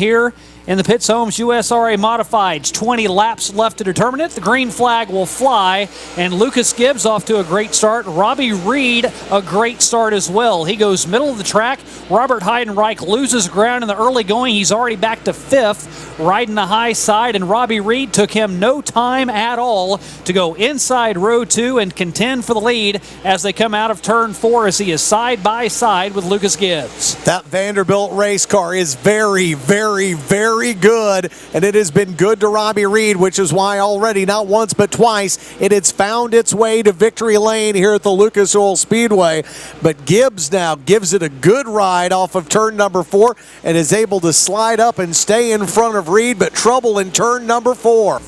here in the Pitts Homes USRA Modifieds. 20 laps left to determine it. The green flag will fly, and Lucas Gibbs off to a great start. Robbie Reed, a great start as well. He goes middle of the track. Robert Heydenreich loses ground in the early going. He's already back to 5th, riding the high side, and Robbie Reed took him no time at all to go inside row 2 and contend for the lead as they come out of turn 4 as he is side by side with Lucas Gibbs. That Vanderbilt race car is very, very, very good, and it has been good to Robbie Reed, which is why already, not once but twice, it has found its way to victory lane here at the Lucas Oil Speedway. But Gibbs now gives it a good ride off of turn number 4 and is able to slide up and stay in front of Reed, but trouble in turn number 4.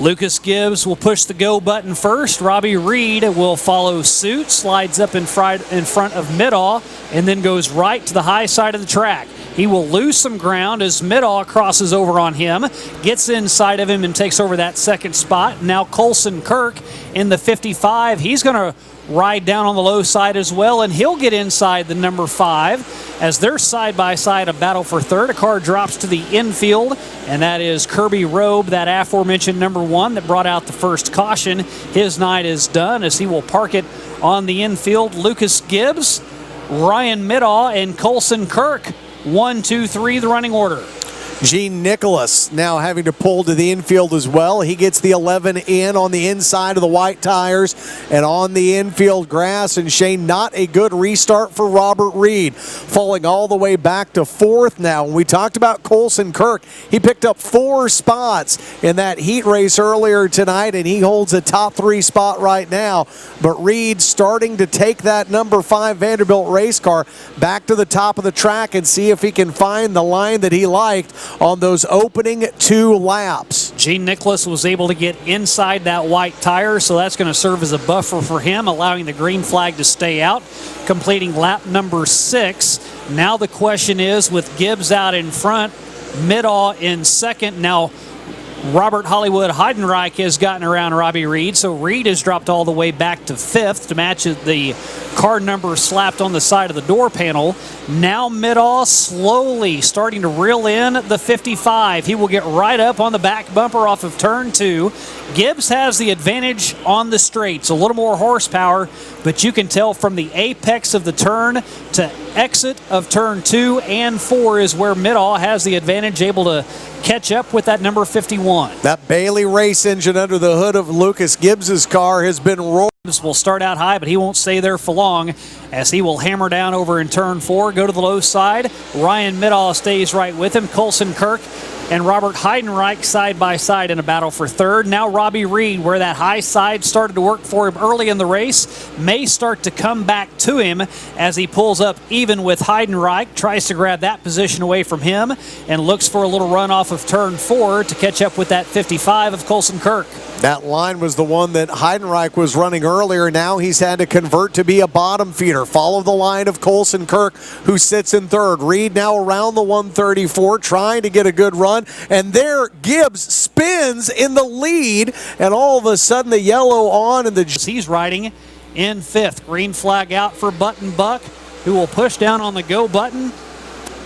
Lucas Gibbs will push the go button first. Robbie Reed will follow suit, slides up in front of Middaugh, and then goes right to the high side of the track. He will lose some ground as Middaugh crosses over on him, gets inside of him and takes over that second spot. Now Colson Kirk in the 55. He's going to ride down on the low side as well, and he'll get inside the number 5 as they're side by side, a battle for third. A car drops to the infield, and that is Kirby Robe, that aforementioned number 1 that brought out the first caution. His night is done as he will park it on the infield. Lucas Gibbs, Ryan Middaugh, and Colson Kirk. 1, 2, 3, the running order. Gene Nicholas now having to pull to the infield as well. He gets the 11 in on the inside of the white tires and on the infield grass. And Shane, not a good restart for Robert Reed, falling all the way back to 4th now. When we talked about Colson Kirk, he picked up 4 spots in that heat race earlier tonight, and he holds a top 3 spot right now. But Reed starting to take that number 5 Vanderbilt race car back to the top of the track and see if he can find the line that he liked on those opening 2 laps. Gene Nicholas was able to get inside that white tire, so that's going to serve as a buffer for him, allowing the green flag to stay out, completing lap number 6. Now the question is, with Gibbs out in front, Middaugh in second. Now Robert Hollywood Heydenreich has gotten around Robbie Reed, so Reed has dropped all the way back to 5th to match the car number slapped on the side of the door panel. Now Middaugh slowly starting to reel in the 55. He will get right up on the back bumper off of turn 2. Gibbs has the advantage on the straights, a little more horsepower, but you can tell from the apex of the turn to exit of turn 2 and 4 is where Middaugh has the advantage, able to catch up with that number 51. That Bailey race engine under the hood of Lucas Gibbs's car has been roaring. Will start out high, but he won't stay there for long as he will hammer down over in turn 4, go to the low side. Ryan Middaugh stays right with him. Colson Kirk and Robert Heydenreich side by side in a battle for third. Now Robbie Reed, where that high side started to work for him early in the race, may start to come back to him as he pulls up even with Heydenreich, tries to grab that position away from him, and looks for a little run off of turn 4 to catch up with that 55 of Colson Kirk. That line was the one that Heydenreich was running earlier. Now he's had to convert to be a bottom feeder. Follow the line of Colson Kirk, who sits in third. Reed now around the 134, trying to get a good run. And there, Gibbs spins in the lead, and all of a sudden the yellow on and the... He's riding in 5th. Green flag out for Button Buck, who will push down on the go button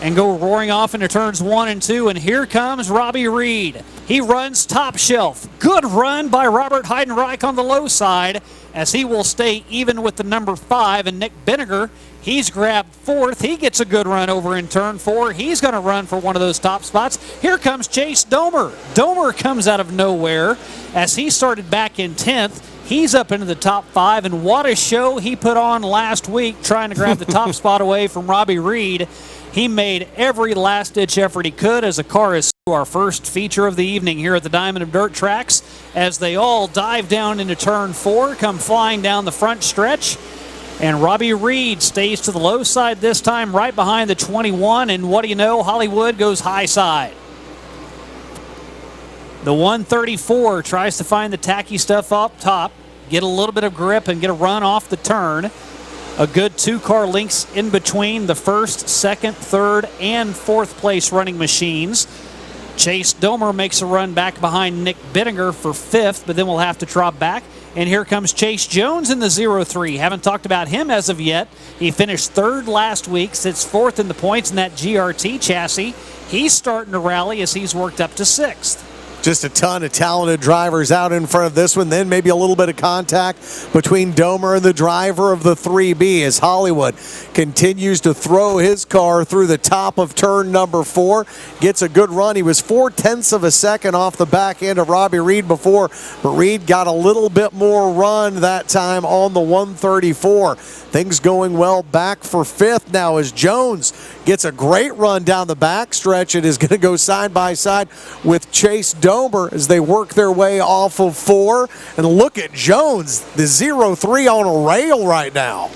and go roaring off into turns 1 and 2. And here comes Robbie Reed. He runs top shelf. Good run by Robert Heydenreich on the low side as he will stay even with the number 5. And Nick Benniger, he's grabbed 4th. He gets a good run over in turn 4. He's going to run for one of those top spots. Here comes Chase Domer. Domer comes out of nowhere as he started back in 10th. He's up into the top 5, and what a show he put on last week trying to grab the top spot away from Robbie Reed. He made every last-ditch effort he could as the car is our first feature of the evening here at the Diamond of Dirt tracks as they all dive down into turn 4, come flying down the front stretch. And Robbie Reed stays to the low side this time, right behind the 21, and what do you know, Hollywood goes high side. The 134 tries to find the tacky stuff up top, get a little bit of grip and get a run off the turn. A good 2-car links in between the 1st, 2nd, 3rd, and 4th place running machines. Chase Domer makes a run back behind Nick Bittinger for 5th, but then we'll have to drop back. And here comes Chase Jones in the 0-3. Haven't talked about him as of yet. He finished third last week, sits fourth in the points in that GRT chassis. He's starting to rally as he's worked up to sixth. Just a ton of talented drivers out in front of this one. Then maybe a little bit of contact between Domer and the driver of the 3B as Hollywood continues to throw his car through the top of turn number 4. Gets a good run. He was 0.4 of a second off the back end of Robbie Reed before, but Reed got a little bit more run that time on the 134. Things going well back for 5th now as Jones gets a great run down the back stretch and is going to go side by side with Chase Domer as they work their way off of 4. And look at Jones, the 0-3 on a rail right now.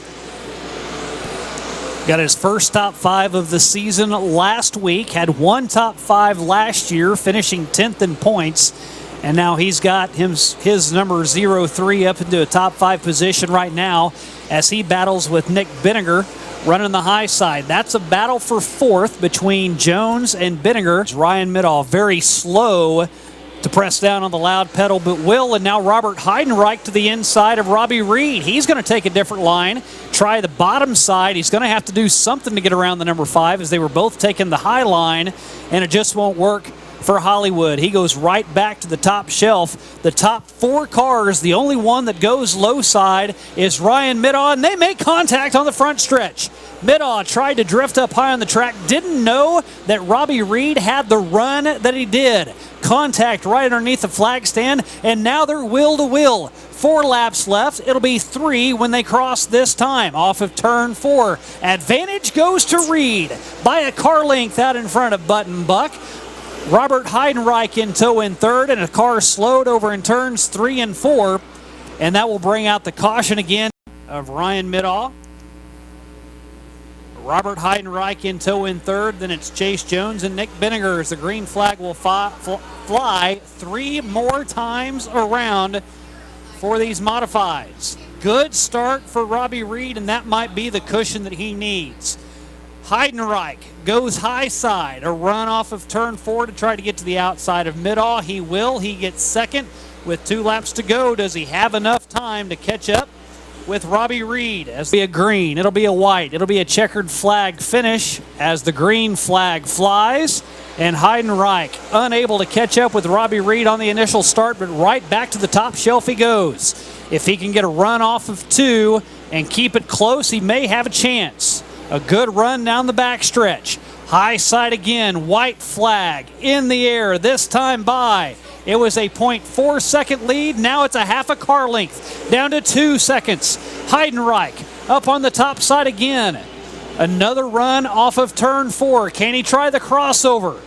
Got his first top 5 of the season last week, had one top 5 last year, finishing 10th in points. And now he's got his number 0-3 up into a top 5 position right now as he battles with Nick Benninger running the high side. That's a battle for 4th between Jones and Benninger. Ryan Middaugh very slow to press down on the loud pedal, but will. And now Robert Heydenreich to the inside of Robbie Reed. He's going to take a different line, try the bottom side. He's going to have to do something to get around the number 5 as they were both taking the high line, and it just won't work for Hollywood. He goes right back to the top shelf. The top 4 cars, the only one that goes low side is Ryan Middaugh, and they make contact on the front stretch. Middaugh tried to drift up high on the track, didn't know that Robbie Reed had the run that he did. Contact right underneath the flag stand, and now they're wheel to wheel. 4 laps left. It'll be 3 when they cross this time off of turn 4. Advantage goes to Reed by a car length out in front of Button Buck. Robert Heydenreich in tow in 3rd, and a car slowed over in turns 3 and 4, and that will bring out the caution again of Ryan Middaugh. Robert Heydenreich in tow in 3rd, then it's Chase Jones and Nick Benninger as the green flag will fly 3 more times around for these modifieds. Good start for Robbie Reed, and that might be the cushion that he needs. Heydenreich goes high side, a run off of turn 4 to try to get to the outside of Middaugh. He will. He gets 2nd with 2 laps to go. Does he have enough time to catch up with Robbie Reed? As it'll be a green, it'll be a white, it'll be a checkered flag finish as the green flag flies, and Heydenreich unable to catch up with Robbie Reed on the initial start, but right back to the top shelf he goes. If he can get a run off of 2 and keep it close, he may have a chance. A good run down the backstretch. High side again, white flag in the air, this time by. It was a 0.4 second lead. Now it's a half a car length, down to 2 seconds. Heydenreich up on the top side again. Another run off of turn 4. Can he try the crossover?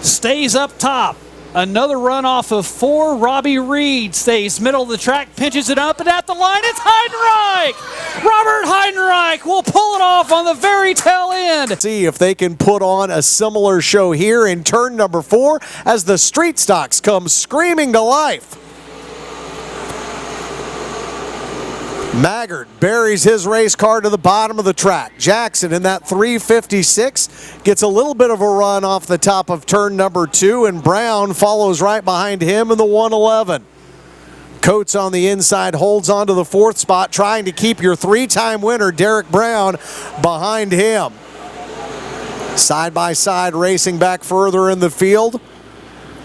Stays up top. Another run off of 4. Robbie Reed stays middle of the track, pinches it up, and at the line, it's Heydenreich! Robert Heydenreich will pull it off on the very tail end. See if they can put on a similar show here in turn number 4 as the street stocks come screaming to life. Maggard buries his race car to the bottom of the track. Jackson in that 356 gets a little bit of a run off the top of turn number 2, and Brown follows right behind him in the 111. Coates on the inside holds on to the 4th spot, trying to keep your 3-time winner Derek Brown behind him. Side by side racing back further in the field.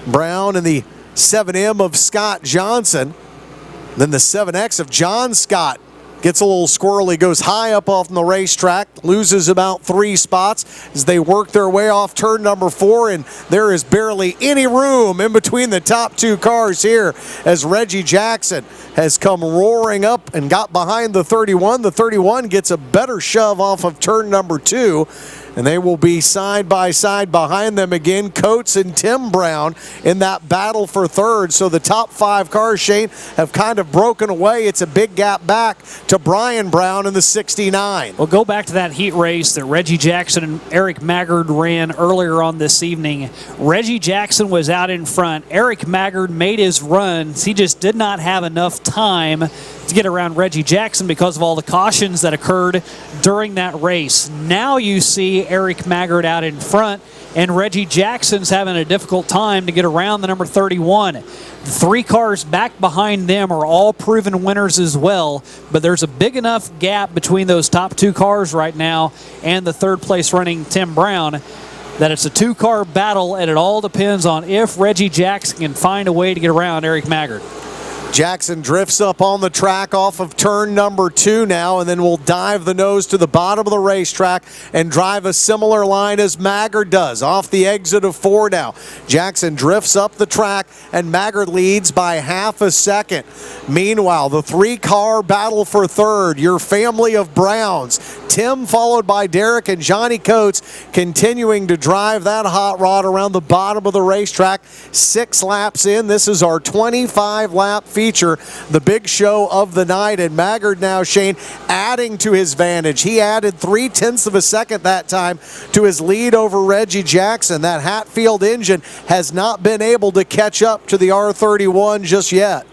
Brown in the 7M of Scott Johnson. Then the 7X of John Scott gets a little squirrely, goes high up off the racetrack, loses about 3 spots as they work their way off turn number 4, and there is barely any room in between the top 2 cars here as Reggie Jackson has come roaring up and got behind the 31. The 31 gets a better shove off of turn number 2, and they will be side by side behind them again, Coates and Tim Brown in that battle for 3rd. So the top 5 cars, Shane, have kind of broken away. It's a big gap back to Brian Brown in the 69. We'll go back to that heat race that Reggie Jackson and Eric Maggard ran earlier on this evening. Reggie Jackson was out in front. Eric Maggard made his runs. He just did not have enough time to get around Reggie Jackson because of all the cautions that occurred during that race. Now you see Eric Maggard out in front. and Reggie Jackson's having a difficult time to get around the number 31. The 3 cars back behind them are all proven winners as well, but there's a big enough gap between those top 2 cars right now and the 3rd place running Tim Brown that it's a 2-car battle, and it all depends on if Reggie Jackson can find a way to get around Eric Maggard. Jackson drifts up on the track off of turn number 2 now, and then will dive the nose to the bottom of the racetrack and drive a similar line as Maggard does off the exit of 4 now. Jackson drifts up the track, and Maggard leads by half a second. Meanwhile, the 3-car battle for 3rd, your family of Browns. Tim followed by Derek and Johnny Coates continuing to drive that hot rod around the bottom of the racetrack. 6 laps in. This is our 25-lap feature, the big show of the night, and Maggard now, Shane, adding to his advantage. He added 0.3 of a second that time to his lead over Reggie Jackson. That Hatfield engine has not been able to catch up to the R31 just yet.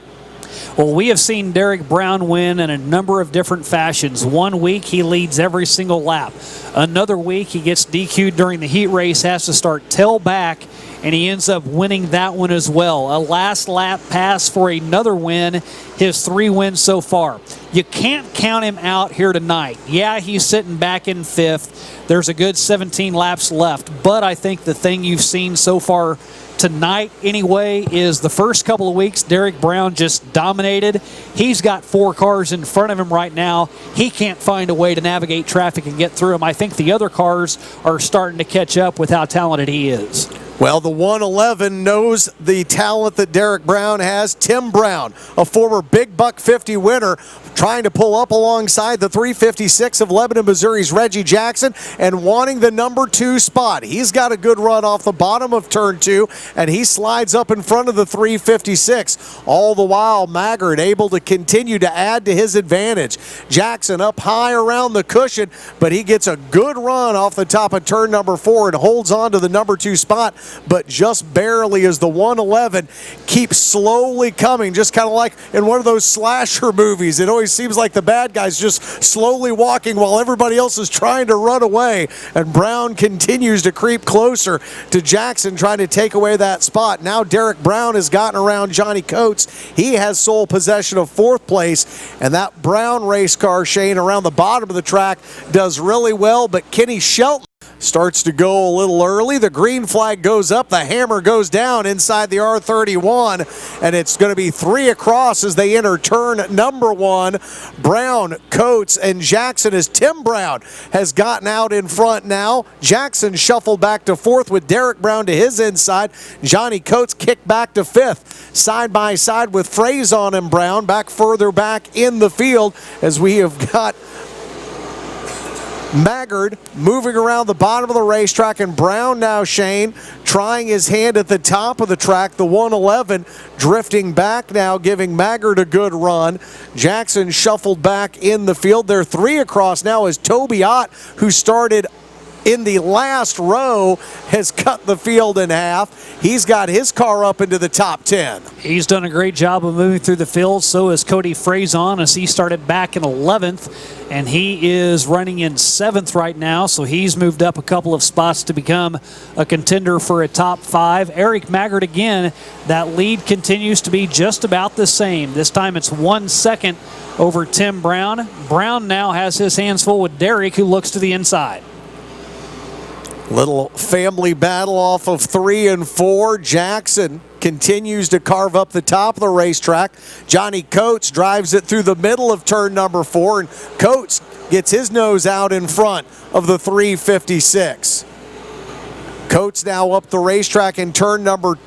Well, we have seen Derek Brown win in a number of different fashions. One week he leads every single lap. Another week he gets DQ'd during the heat race, has to start tail back, and he ends up winning that one as well. A last lap pass for another win, his 3 wins so far. You can't count him out here tonight. Yeah, he's sitting back in 5th. There's a good 17 laps left, but I think the thing you've seen so far tonight anyway is the first couple of weeks Derek Brown just dominated. He's got 4 cars in front of him right now. He can't find a way to navigate traffic and get through them. I think the other cars are starting to catch up with how talented he is. Well, the 111 knows the talent that Derek Brown has. Tim Brown, a former Big Buck 50 winner, trying to pull up alongside the 356 of Lebanon, Missouri's Reggie Jackson and wanting the number 2 spot. He's got a good run off the bottom of turn 2, and he slides up in front of the 356. All the while, Maggard able to continue to add to his advantage. Jackson up high around the cushion, but he gets a good run off the top of turn number 4 and holds on to the number 2 spot, but just barely as the 111 keeps slowly coming, just kind of like in one of those slasher movies. It always seems like the bad guy's just slowly walking while everybody else is trying to run away, and Brown continues to creep closer to Jackson, trying to take away that spot. Now Derek Brown has gotten around Johnny Coates. He has sole possession of 4th place, and that Brown race car, Shane, around the bottom of the track does really well, but Kenny Shelton starts to go a little early. The green flag goes up, the hammer goes down inside the R31, and it's going to be 3 across as they enter turn number 1. Brown, Coates, and Jackson, as Tim Brown has gotten out in front now. Jackson shuffled back to 4th with Derek Brown to his inside. Johnny Coates kicked back to 5th, side by side with Frazon and Brown back further back in the field, as we have got Maggard moving around the bottom of the racetrack, and Brown now, Shane, trying his hand at the top of the track. The 111 drifting back now, giving Maggard a good run. Jackson shuffled back in the field. They're 3 across now as Toby Ott, who started in the last row, has cut the field in half. He's got his car up into the top 10. He's done a great job of moving through the field. So has Cody Frazon, as he started back in 11th, and he is running in 7th right now. So he's moved up a couple of spots to become a contender for a top 5. Eric Maggard again, that lead continues to be just about the same. This time it's 1 second over Tim Brown. Brown now has his hands full with Derek, who looks to the inside. Little family battle off of 3 and 4. Jackson continues to carve up the top of the racetrack. Johnny Coates drives it through the middle of turn number 4, and Coates gets his nose out in front of the 356. Coates now up the racetrack in turn number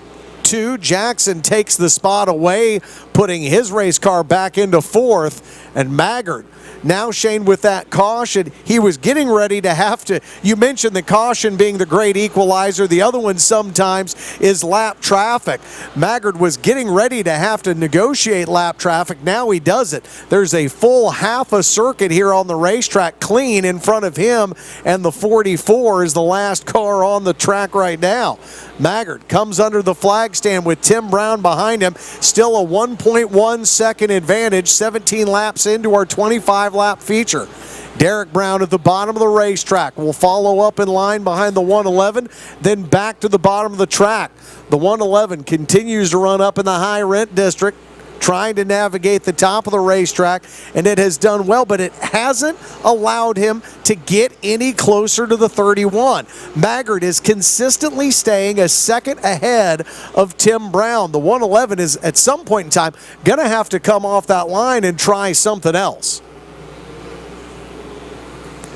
2. Jackson takes the spot away, putting his race car back into 4th, and Maggard now, Shane, with that caution, he was getting ready to have to, you mentioned the caution being the great equalizer. The other one sometimes is lap traffic. Maggard was getting ready to have to negotiate lap traffic. Now he does it. There's a full half a circuit here on the racetrack clean in front of him, and the 44 is the last car on the track right now. Maggard comes under the flag stand. stand with Tim Brown behind him. Still a 1.1 second advantage, 17 laps into our 25-lap feature. Derek Brown at the bottom of the racetrack will follow up in line behind the 111, then back to the bottom of the track. The 111 continues to run up in the high rent district, trying to navigate the top of the racetrack, and it has done well, but it hasn't allowed him to get any closer to the 31. Maggard is consistently staying a second ahead of Tim Brown. The 111 is at some point in time going to have to come off that line and try something else.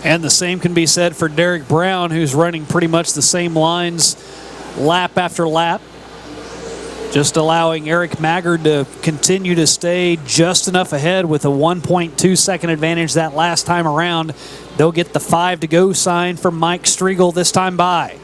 And the same can be said for Derek Brown, who's running pretty much the same lines lap after lap. Just allowing Eric Maggard to continue to stay just enough ahead with a 1.2 second advantage that last time around. They'll get the 5 to go sign from Mike Striegel this time by.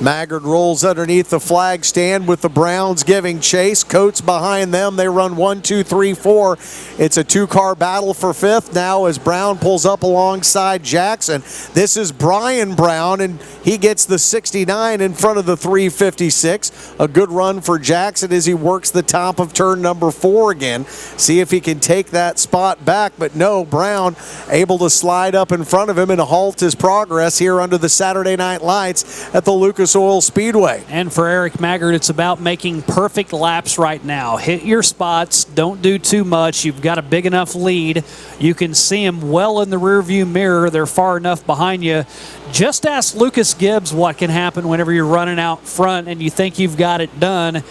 Maggard rolls underneath the flag stand with the Browns giving chase. Coates behind them. They run 1, 2, 3, 4. It's a two-car battle for fifth now as Brown pulls up alongside Jackson. This is Brian Brown, and he gets the 69 in front of the 356. A good run for Jackson as he works the top of turn number 4 again. See if he can take that spot back, but no, Brown able to slide up in front of him and halt his progress here under the Saturday night lights at the Lucas Oil Speedway. And for Eric Maggard, it's about making perfect laps right now. Hit your spots, don't do too much. You've got a big enough lead. You can see them well in the rearview mirror. They're far enough behind you. Just ask Lucas Gibbs what can happen whenever you're running out front and you think you've got it done.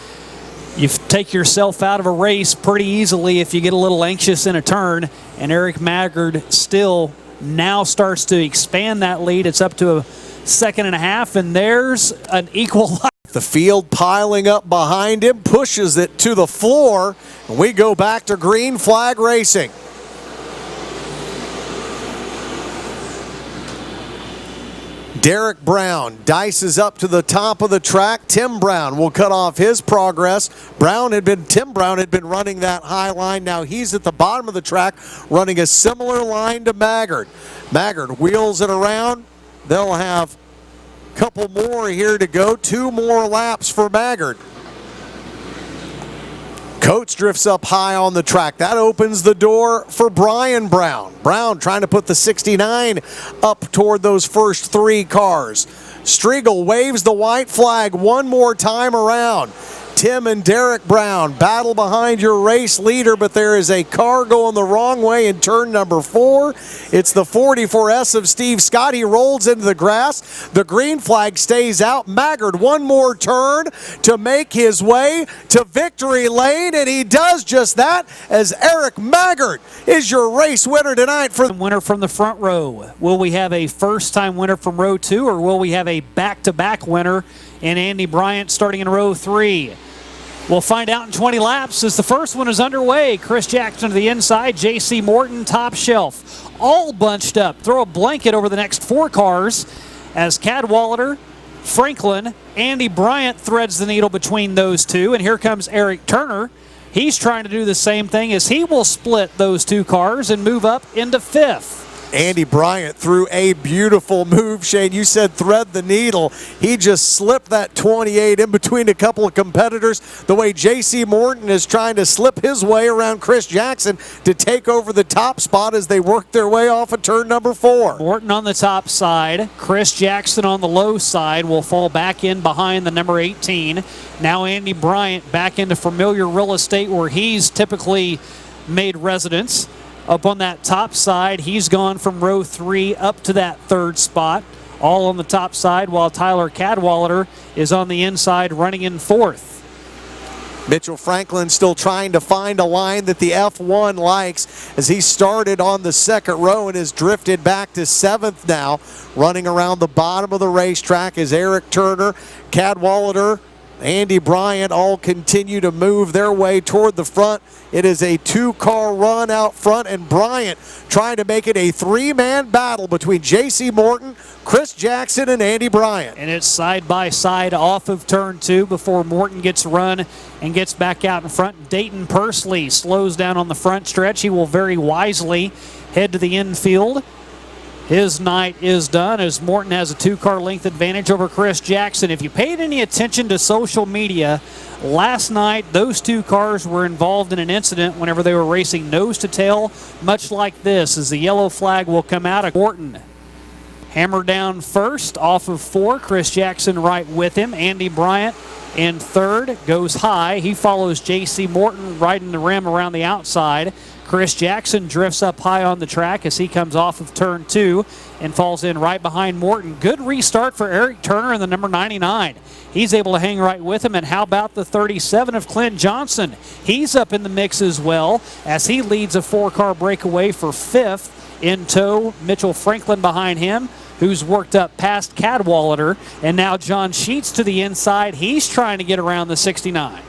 You take yourself out of a race pretty easily if you get a little anxious in a turn, and Eric Maggard still now starts to expand that lead. It's up to a second and a half, and there's an equal. The field piling up behind him, pushes it to the floor, and we go back to green flag racing. Derek Brown dices up to the top of the track. Tim Brown will cut off his progress. Tim Brown had been running that high line. Now he's at the bottom of the track running a similar line to Maggard. Maggard wheels it around. They'll have a couple more here to go. 2 more laps for Maggard. Coates drifts up high on the track. That opens the door for Brian Brown. Brown trying to put the 69 up toward those first 3 cars. Striegel waves the white flag one more time around. Tim and Derek Brown battle behind your race leader, but there is a car going the wrong way in turn number 4. It's the 44S of Steve Scott. He rolls into the grass. The green flag stays out. Maggard one more turn to make his way to victory lane, and he does just that as Eric Maggard is your race winner tonight. For winner from the front row. Will we have a first-time winner from row 2, or will we have a back-to-back winner in Andy Bryant starting in row 3? We'll find out in 20 laps as the first one is underway. Chris Jackson to the inside, J.C. Morton top shelf. All bunched up. Throw a blanket over the next 4 cars as Cadwallader, Franklin, Andy Bryant threads the needle between those 2. And here comes Eric Turner. He's trying to do the same thing as he will split those 2 cars and move up into 5th. Andy Bryant threw a beautiful move, Shane. You said thread the needle. He just slipped that 28 in between a couple of competitors, the way J.C. Morton is trying to slip his way around Chris Jackson to take over the top spot as they work their way off of turn number 4. Morton on the top side. Chris Jackson on the low side will fall back in behind the number 18. Now Andy Bryant back into familiar real estate where he's typically made residence. Up on that top side, he's gone from row 3 up to that 3rd spot, all on the top side, while Tyler Cadwallader is on the inside running in 4th. Mitchell Franklin still trying to find a line that the F1 likes as he started on the 2nd row and has drifted back to 7th now. Running around the bottom of the racetrack is Eric Turner, Cadwallader, Andy Bryant all continue to move their way toward the front. It is a 2-car run out front, and Bryant trying to make it a 3-man battle between J.C. Morton, Chris Jackson, and Andy Bryant. And it's side by side off of turn 2 before Morton gets run and gets back out in front. Dayton Pursley slows down on the front stretch. He will very wisely head to the infield. His night is done as Morton has a 2-car length advantage over Chris Jackson. If you paid any attention to social media, last night those 2 cars were involved in an incident whenever they were racing nose to tail, much like this, as the yellow flag will come out. Morton hammer down first off of 4. Chris Jackson right with him. Andy Bryant in third, goes high. He follows J.C. Morton right in the rim around the outside. Chris Jackson drifts up high on the track as he comes off of turn 2 and falls in right behind Morton. Good restart for Eric Turner in the number 99. He's able to hang right with him. And how about the 37 of Clint Johnson? He's up in the mix as well as he leads a 4-car breakaway for 5th. In tow, Mitchell Franklin behind him, who's worked up past Cadwallader. And now John Sheets to the inside. He's trying to get around the 69.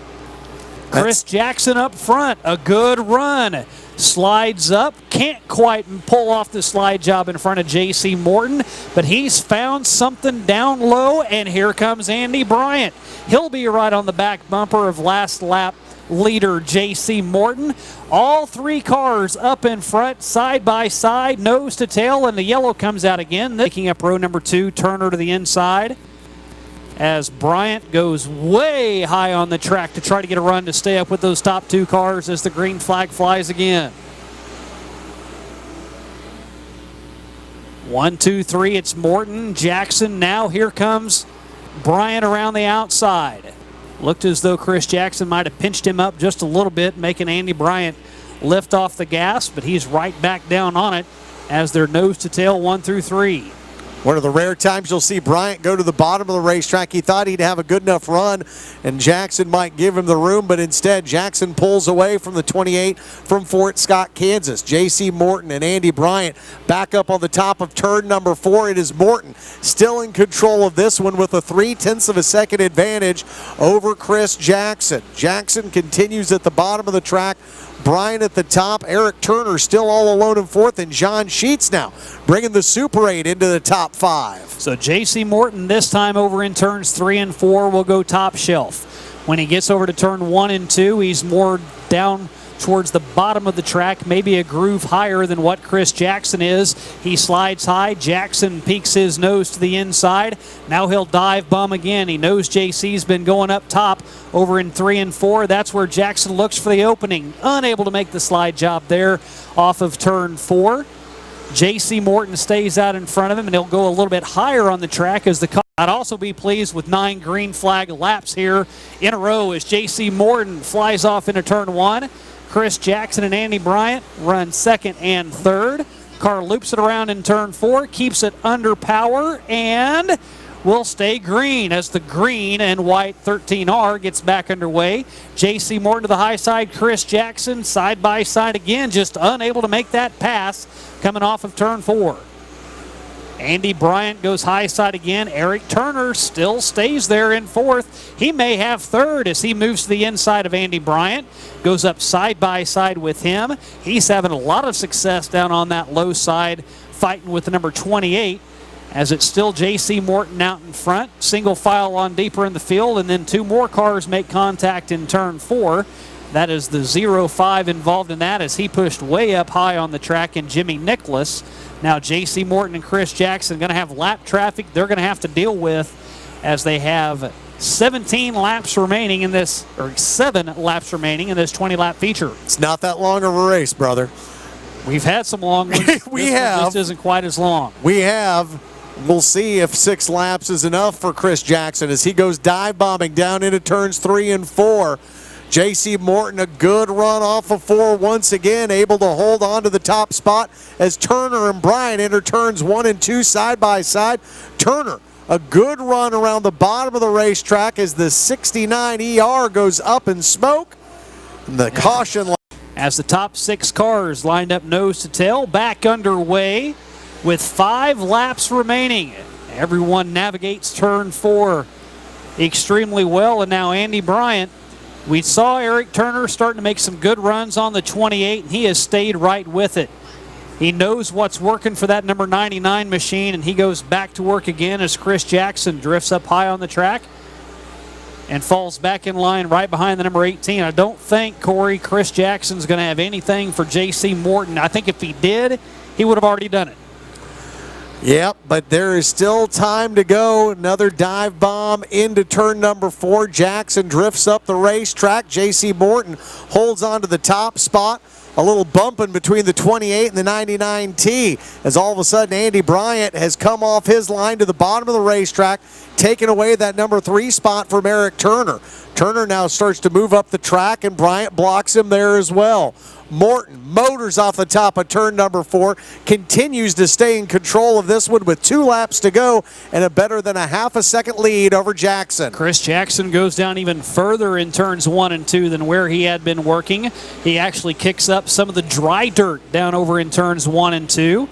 Chris Jackson up front, a good run. Slides up, can't quite pull off the slide job in front of J.C. Morton, but he's found something down low, and here comes Andy Bryant. He'll be right on the back bumper of last lap leader J.C. Morton. All 3 cars up in front, side by side, nose to tail, and the yellow comes out again. Picking up row number 2, Turner to the inside, as Bryant goes way high on the track to try to get a run to stay up with those top 2 cars as the green flag flies again. 1, 2, 3, it's Morton, Jackson. Now here comes Bryant around the outside. Looked as though Chris Jackson might have pinched him up just a little bit, making Andy Bryant lift off the gas, but he's right back down on it as they're nose to tail 1 through 3. One of the rare times you'll see Bryant go to the bottom of the racetrack. He thought he'd have a good enough run, and Jackson might give him the room, but instead Jackson pulls away from the 28 from Fort Scott, Kansas. J.C. Morton and Andy Bryant back up on the top of turn number 4. It is Morton still in control of this one with a 0.3 of a second advantage over Chris Jackson. Jackson continues at the bottom of the track. Bryant at the top, Eric Turner still all alone in 4th, and John Sheets now bringing the Super 8 into the top 5. So J.C. Morton this time over in turns 3 and 4 will go top shelf. When he gets over to turn 1 and 2, he's more down towards the bottom of the track, maybe a groove higher than what Chris Jackson is. He slides high. Jackson peeks his nose to the inside. Now he'll dive bomb again. He knows JC's been going up top over in 3 and 4. That's where Jackson looks for the opening. Unable to make the slide job there off of turn 4. J.C. Morton stays out in front of him, and he'll go a little bit higher on the track as the car. I'd also be pleased with 9 green flag laps here in a row as J.C. Morton flies off into turn 1. Chris Jackson and Andy Bryant run 2nd and 3rd. Car loops it around in turn 4, keeps it under power, and will stay green as the green and white 13R gets back underway. J.C. Morton to the high side, Chris Jackson side by side again, just unable to make that pass coming off of turn 4. Andy Bryant goes high side again. Eric Turner still stays there in 4th. He may have 3rd as he moves to the inside of Andy Bryant. Goes up side by side with him. He's having a lot of success down on that low side, fighting with the number 28, as it's still J.C. Morton out in front. Single file on deeper in the field, and then 2 more cars make contact in turn 4. That is the 0-5 involved in that as he pushed way up high on the track, and Jimmy Nicholas. Now J.C. Morton and Chris Jackson going to have lap traffic they're going to have to deal with as they have 17 laps remaining in this, or 7 laps remaining in this 20-lap feature. It's not that long of a race, brother. We've had some long ones. We this have. One just isn't quite as long. We have. We'll see if 6 laps is enough for Chris Jackson as he goes dive bombing down into turns 3 and 4. J.C. Morton, a good run off of 4 once again, able to hold on to the top spot as Turner and Bryant enter turns 1 and 2 side by side. Turner, a good run around the bottom of the racetrack as the 69 ER goes up in smoke. And the caution light. As the top 6 cars lined up nose to tail, back underway with 5 laps remaining. Everyone navigates turn 4 extremely well, and now Andy Bryant. We saw Eric Turner starting to make some good runs on the 28, and he has stayed right with it. He knows what's working for that number 99 machine, and he goes back to work again as Chris Jackson drifts up high on the track and falls back in line right behind the number 18. I don't think, Corey, Chris Jackson's going to have anything for J.C. Morton. I think if he did, he would have already done it. Yep, but there is still time to go. Another dive bomb into turn number 4. Jackson drifts up the racetrack. J.C. Morton holds on to the top spot. A little bumping between the 28 and the 99T as all of a sudden Andy Bryant has come off his line to the bottom of the racetrack, taking away that number 3 spot from Eric Turner. Turner now starts to move up the track, and Bryant blocks him there as well. Morton motors off the top of turn number 4, continues to stay in control of this one with 2 laps to go and a better than a half a second lead over Jackson. Chris Jackson goes down even further in turns 1 and 2 than where he had been working. He actually kicks up some of the dry dirt down over in turns 1 and 2.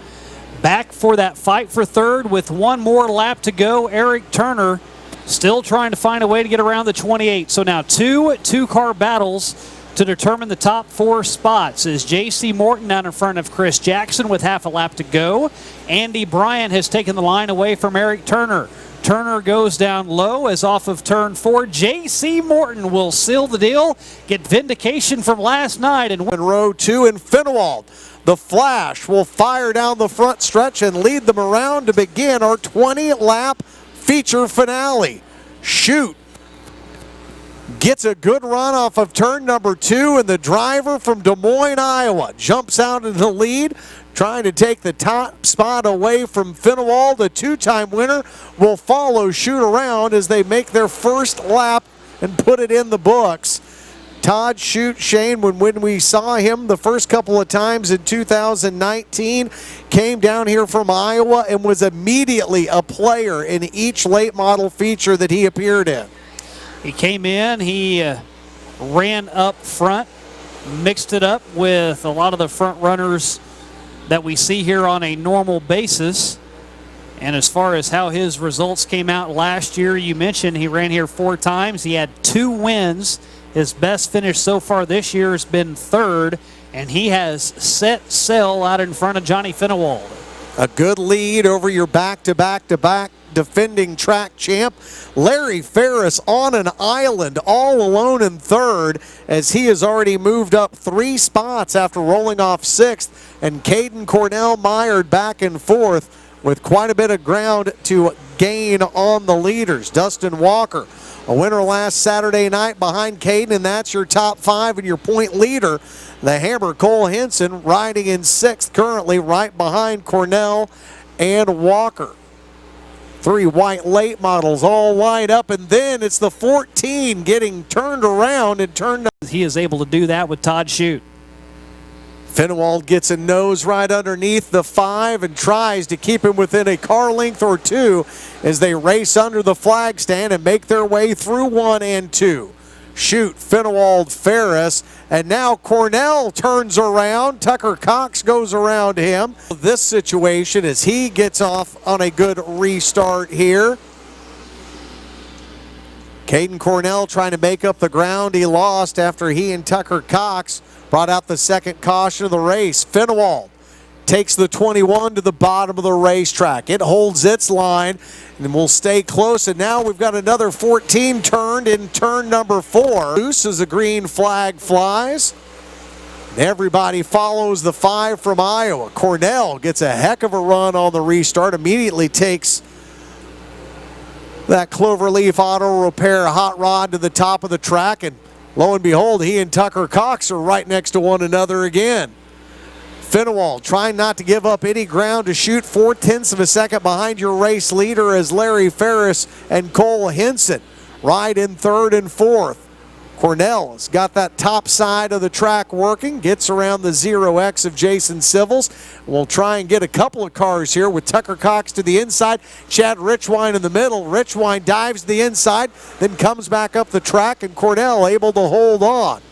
Back for that fight for third with 1 more lap to go. Eric Turner still trying to find a way to get around the 28. So now 2 two-car battles to determine the top 4 spots is J.C. Morton out in front of Chris Jackson with half a lap to go. Andy Bryant has taken the line away from Eric Turner. Turner goes down low as off of turn 4. J.C. Morton will seal the deal, get vindication from last night. And in row 2 in Finwald, the Flash will fire down the front stretch and lead them around to begin our 20-lap feature finale. Shute gets a good run off of turn number 2, and the driver from Des Moines, Iowa jumps out in the lead, trying to take the top spot away from Finwald. The 2-time winner will follow Shute around as they make their first lap and put it in the books. Todd Shute, Shane, when we saw him the first couple of times in 2019, came down here from Iowa and was immediately a player in each late model feature that he appeared in. He came in, he ran up front, mixed it up with a lot of the front runners that we see here on a normal basis. And as far as how his results came out last year, you mentioned he ran here 4 times. He had 2 wins. His best finish so far this year has been 3rd, and he has set sail out in front of Johnny Finewald. A good lead over your back-to-back-to-back defending track champ. Larry Ferris on an island all alone in 3rd as he has already moved up 3 spots after rolling off 6th, and Caden Cornell Maggard back in 4th with quite a bit of ground to gain on the leaders. Dustin Walker, a winner last Saturday night behind Caden, and that's your top 5 and your point leader. The Hammer Cole Henson riding in 6th currently, right behind Cornell and Walker. 3 white late models all lined up, and then it's the 14 getting turned around and turned. He is able to do that with Todd Shute. Finewald gets a nose right underneath the 5 and tries to keep him within a car length or 2 as they race under the flag stand and make their way through 1 and 2. Shute, Finewald, Ferris, and now Cornell turns around. Tucker Cox goes around him. This situation as he gets off on a good restart here. Caden Cornell trying to make up the ground he lost after he and Tucker Cox brought out the second caution of the race. Finewald takes the 21 to the bottom of the racetrack. It holds its line and will stay close. And now we've got another 14 turned in turn number 4. Loose as a green flag flies. Everybody follows the 5 from Iowa. Cornell gets a heck of a run on the restart. Immediately takes that Cloverleaf Auto Repair hot rod to the top of the track. And lo and behold, he and Tucker Cox are right next to one another again. Finewald trying not to give up any ground to Shute, 0.4 of a second behind your race leader as Larry Ferris and Cole Henson ride in 3rd and 4th. Cornell has got that top side of the track working, gets around the 0X of Jason Civils. We'll try and get a couple of cars here with Tucker Cox to the inside, Chad Richwine in the middle. Richwine dives to the inside, then comes back up the track, and Cornell able to hold on.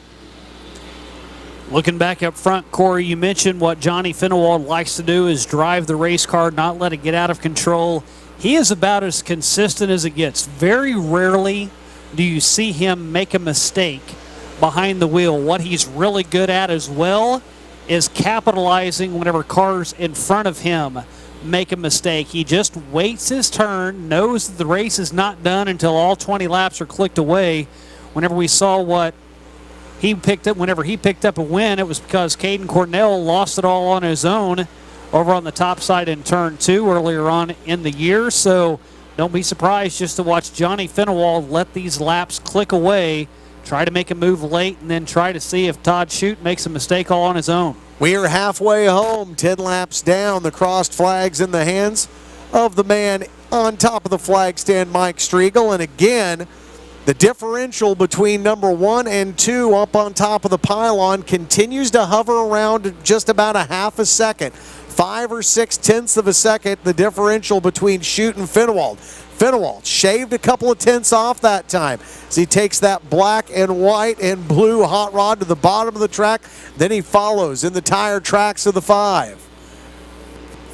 Looking back up front, Corey, you mentioned what Johnny Finewald likes to do is drive the race car, not let it get out of control. He is about as consistent as it gets. Very rarely do you see him make a mistake behind the wheel. What he's really good at as well is capitalizing whenever cars in front of him make a mistake. He just waits his turn, knows that the race is not done until all 20 laps are clicked away. Whenever we saw what he picked up, whenever he picked up a win, it was because Caden Cornell lost it all on his own over on the top side in turn 2 earlier on in the year. So don't be surprised just to watch Johnny Finewald let these laps click away, try to make a move late, and then try to see if Todd Shute makes a mistake all on his own. We are halfway home, 10 laps down. The crossed flags in the hands of the man on top of the flag stand, Mike Striegel. And again, the differential between number 1 and 2 up on top of the pylon continues to hover around just about a half a second. 5 or 6 tenths of a second, the differential between Shute and Finewald. Finewald shaved a couple of tenths off that time as he takes that black and white and blue hot rod to the bottom of the track. Then he follows in the tire tracks of the 5.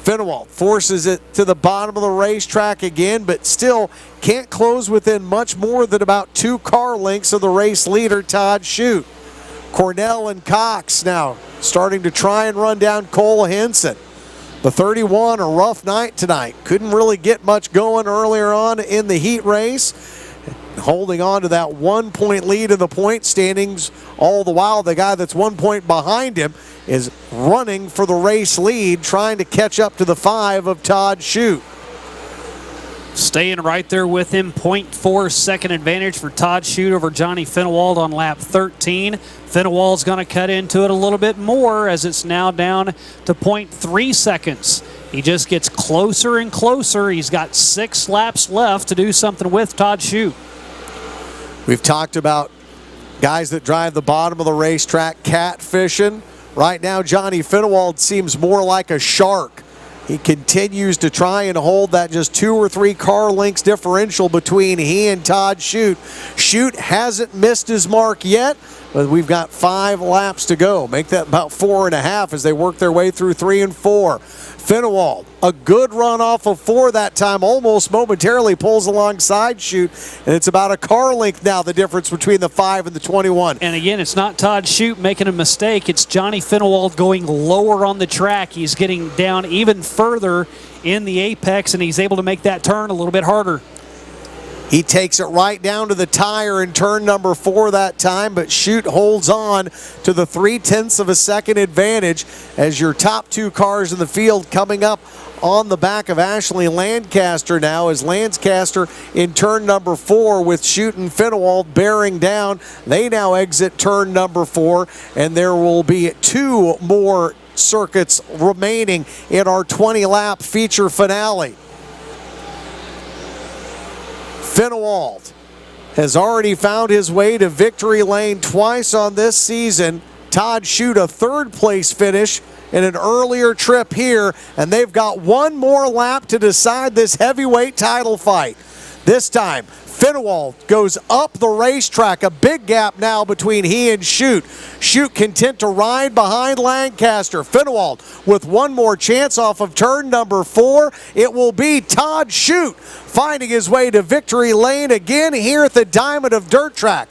Finewald forces it to the bottom of the racetrack again, but still can't close within much more than about 2 car lengths of the race leader, Todd Shute. Cornell and Cox now starting to try and run down Cole Henson. The 31, a rough night tonight. Couldn't really get much going earlier on in the heat race. Holding on to that 1-point lead in the point standings. All the while, the guy that's 1 point behind him is running for the race lead, trying to catch up to the 5 of Todd Shute. Staying right there with him, 0.4 second advantage for Todd Shute over Johnny Finewald on lap 13. Finewald's going to cut into it a little bit more as it's now down to 0.3 seconds. He just gets closer and closer. He's got 6 laps left to do something with Todd Shute. We've talked about guys that drive the bottom of the racetrack catfishing. Right now, Johnny Finewald seems more like a shark. He continues to try and hold that just 2 or 3 car lengths differential between he and Todd Shute. Shute hasn't missed his mark yet, but we've got 5 laps to go. Make that about 4.5 as they work their way through 3 and 4. Finewald, a good run off of 4 that time, almost momentarily pulls alongside Shute, and it's about a car length now, the difference between the 5 and the 21. And again, it's not Todd Shute making a mistake, it's Johnny Finewald going lower on the track. He's getting down even further in the apex, and he's able to make that turn a little bit harder. He takes it right down to the tire in turn number 4 that time, but Shute holds on to the 0.3 of a second advantage as your top 2 cars in the field coming up on the back of Ashley Lancaster now, as Lancaster in turn number 4 with Shute and Finewald bearing down. They now exit turn number 4, and there will be 2 more circuits remaining in our 20-lap feature finale. Finewald has already found his way to victory lane twice on this season. Todd Shute, a 3rd place finish in an earlier trip here, and they've got 1 more lap to decide this heavyweight title fight. This time, Finewald goes up the racetrack, a big gap now between he and Shute. Shute content to ride behind Lancaster. Finewald with 1 more chance off of turn number 4. It will be Todd Shute finding his way to victory lane again here at the Diamond of Dirt Tracks.